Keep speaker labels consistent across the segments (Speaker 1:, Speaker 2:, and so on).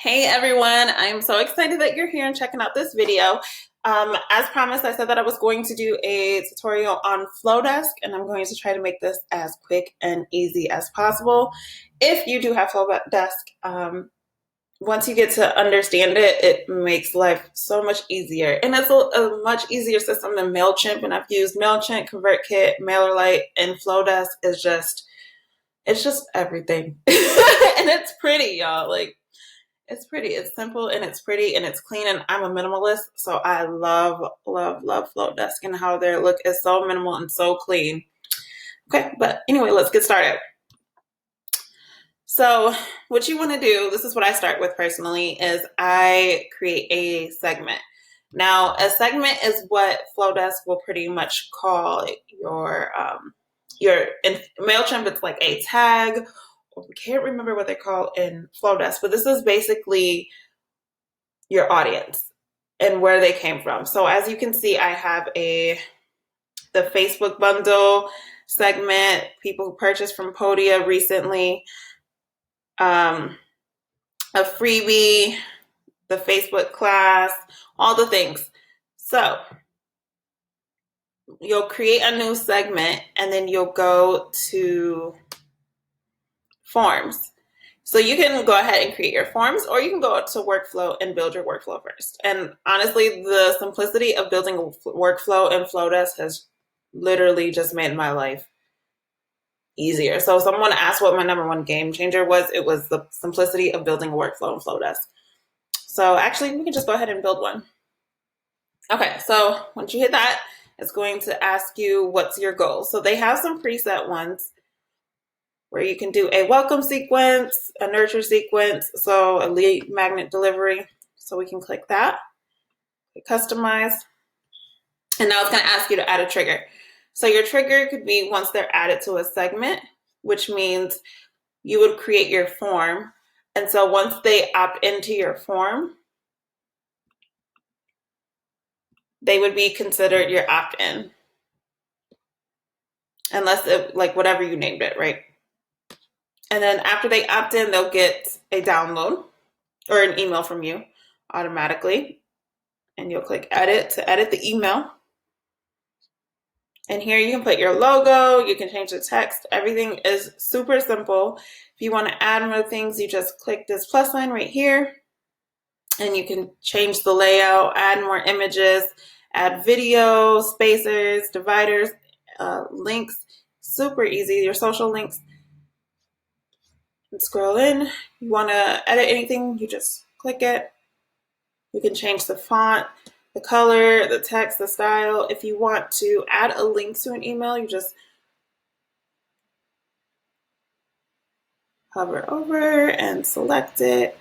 Speaker 1: Hey everyone, I'm so excited that you're here and checking out this video. As promised, I said that I was going to do a tutorial on Flodesk, and I'm going to try to make this as quick and easy as possible. If you do have Flodesk, once you get to understand it, it makes life so much easier. And it's a much easier system than MailChimp, and I've used MailChimp, ConvertKit, MailerLite, and Flodesk is it's just everything. And it's pretty, y'all. It's pretty. It's simple and it's pretty and it's clean. And I'm a minimalist, so I love, love, love Flodesk and how their look is so minimal and so clean. Okay, but anyway, let's get started. So what you want to do, this is what I start with personally, is I create a segment. Now, a segment is what Flodesk will pretty much call your in MailChimp, it's like a tag. I can't remember what they call in Flodesk, but this is basically your audience and where they came from. So as you can see, I have the Facebook bundle segment, people who purchased from Podia recently, a freebie, the Facebook class, all the things. So you'll create a new segment and then you'll go to forms. So you can go ahead and create your forms, or you can go to workflow and build your workflow first. And honestly, the simplicity of building a workflow in Flodesk has literally just made my life easier. So if someone asked what my number one game changer was, it was the simplicity of building a workflow in Flodesk. So actually, we can just go ahead and build one. Okay, so once you hit that, it's going to ask you what's your goal. So they have some preset ones where you can do a welcome sequence, a nurture sequence, so a lead magnet delivery. So we can click that, click customize, and now it's going to ask you to add a trigger. So your trigger could be once they're added to a segment, which means you would create your form. And so once they opt into your form, they would be considered your opt-in. Unless it, like whatever you named it, right? And then after they opt in, they'll get a download or an email from you automatically. And you'll click edit to edit the email. And here you can put your logo, you can change the text. Everything is super simple. If you want to add more things, you just click this plus sign right here. And you can change the layout, add more images, add video, spacers, dividers, links. Super easy, your social links. And scroll in. You want to edit anything, you just click it. You can change the font, the color, the text, the style. If you want to add a link to an email, you just hover over and select it.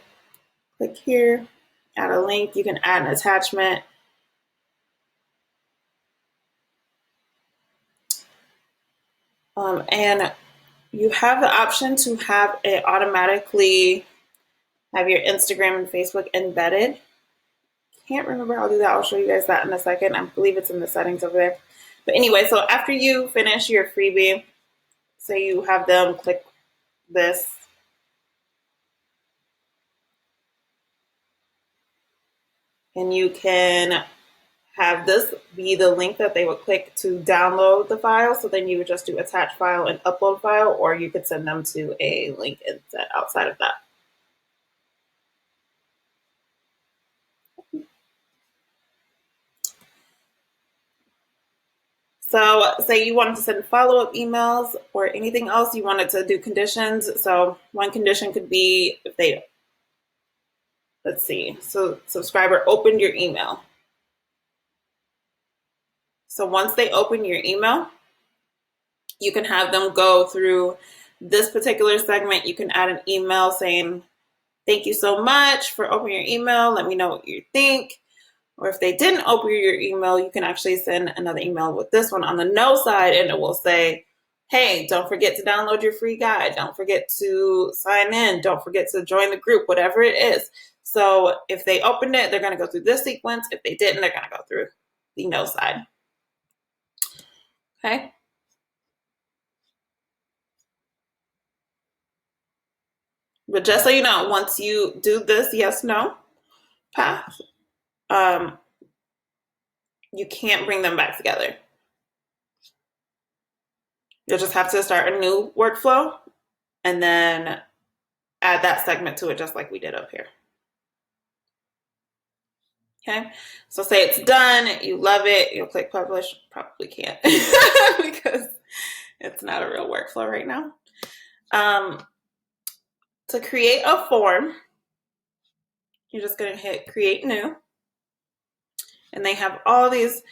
Speaker 1: Click here, add a link. You can add an attachment. And you have the option to have it automatically have your Instagram and Facebook embedded. Can't remember how to do that. I'll show you guys that in a second. I believe it's in the settings over there. But anyway, so after you finish your freebie, say you have them click this. And you can have this be the link that they would click to download the file. So then you would just do attach file and upload file, or you could send them to a link instead outside of that. So say you wanted to send follow-up emails or anything else, you wanted to do conditions. So one condition could be if they, let's see, so subscriber opened your email. So once they open your email, you can have them go through this particular segment. You can add an email saying, thank you so much for opening your email. Let me know what you think. Or if they didn't open your email, you can actually send another email with this one on the no side, and it will say, hey, don't forget to download your free guide. Don't forget to sign in. Don't forget to join the group, whatever it is. So if they opened it, they're going to go through this sequence. If they didn't, they're going to go through the no side. Okay. But just so you know, once you do this yes no path, um, you can't bring them back together. You'll just have to start a new workflow and then add that segment to it just like we did up here. Okay, so say it's done, you love it, you'll click publish. Probably can't because it's not a real workflow right now. To create a form, you're just going to hit create new. And they have all these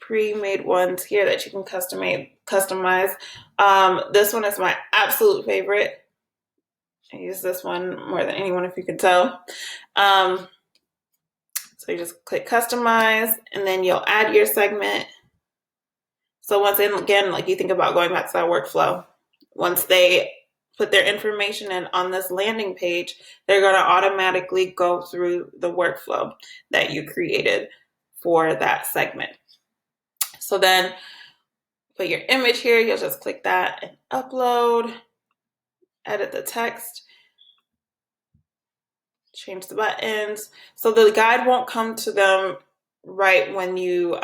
Speaker 1: pre-made ones here that you can customize. This one is my absolute favorite. I use this one more than anyone, if you can tell. So you just click customize, and then you'll add your segment. So once again, like you think about going back to that workflow, once they put their information in on this landing page, they're going to automatically go through the workflow that you created for that segment. So then put your image here, you'll just click that and upload, edit the text, change the buttons. So the guide won't come to them right when you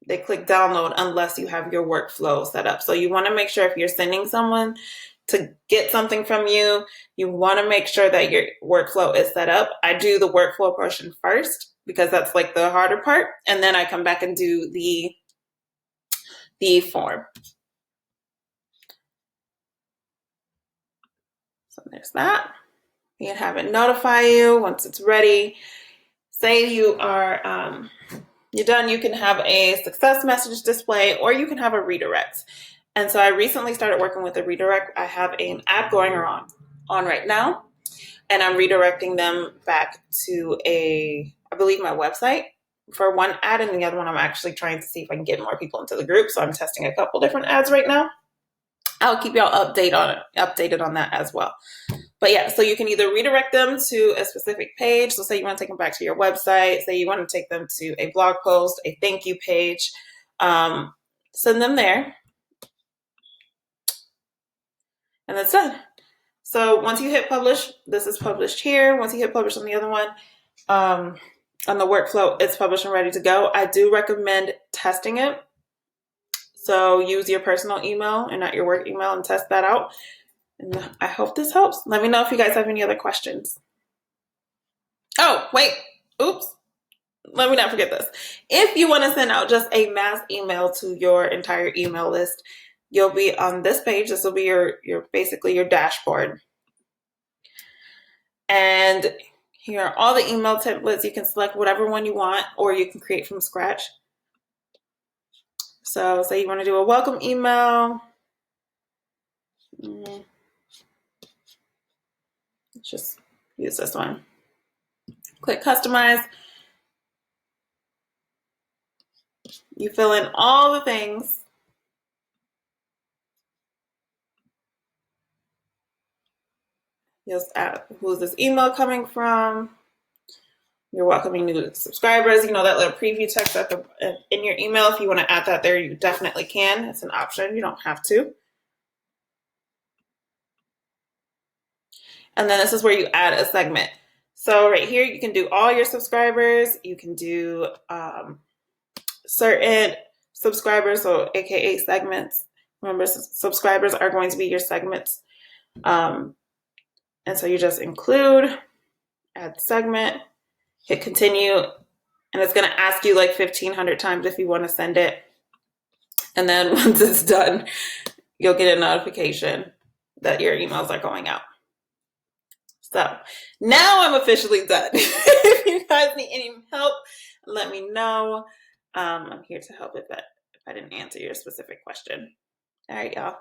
Speaker 1: they click download unless you have your workflow set up. So you want to make sure if you're sending someone to get something from you, you want to make sure that your workflow is set up. I do the workflow portion first because that's like the harder part, and then I come back and do the form. So there's that. You can have it notify you once it's ready. Say you are you're done, you can have a success message display, or you can have a redirect. And so I recently started working with a redirect. I have an ad going on right now, and I'm redirecting them back to I believe my website for one ad, and the other one I'm actually trying to see if I can get more people into the group. So I'm testing a couple different ads right now. I'll keep y'all updated on that as well. But yeah, so you can either redirect them to a specific page. So say you want to take them back to your website, say you want to take them to a blog post, a thank you page, send them there. And that's done. So once you hit publish, this is published here. Once you hit publish on the other one, on the workflow, it's published and ready to go. I do recommend testing it. So use your personal email and not your work email and test that out. And I hope this helps. Let me know if you guys have any other questions. Oh, wait. Oops. Let me not forget this. If you want to send out just a mass email to your entire email list, you'll be on this page. This will be your basically your dashboard. And here are all the email templates. You can select whatever one you want, or you can create from scratch. So say you want to do a welcome email. Let's just use this one. Click customize. You fill in all the things. Just add who's this email coming from. You're welcoming new subscribers. You know that little preview text at in your email. If you want to add that there, you definitely can. It's an option. You don't have to. And then this is where you add a segment. So right here, you can do all your subscribers. You can do certain subscribers, so AKA segments. Remember, subscribers are going to be your segments. And so you just include, add segment, hit continue, and it's going to ask you like 1,500 times if you want to send it. And then once it's done, you'll get a notification that your emails are going out. So now I'm officially done. If you guys need any help, let me know. I'm here to help if I didn't answer your specific question. All right, y'all.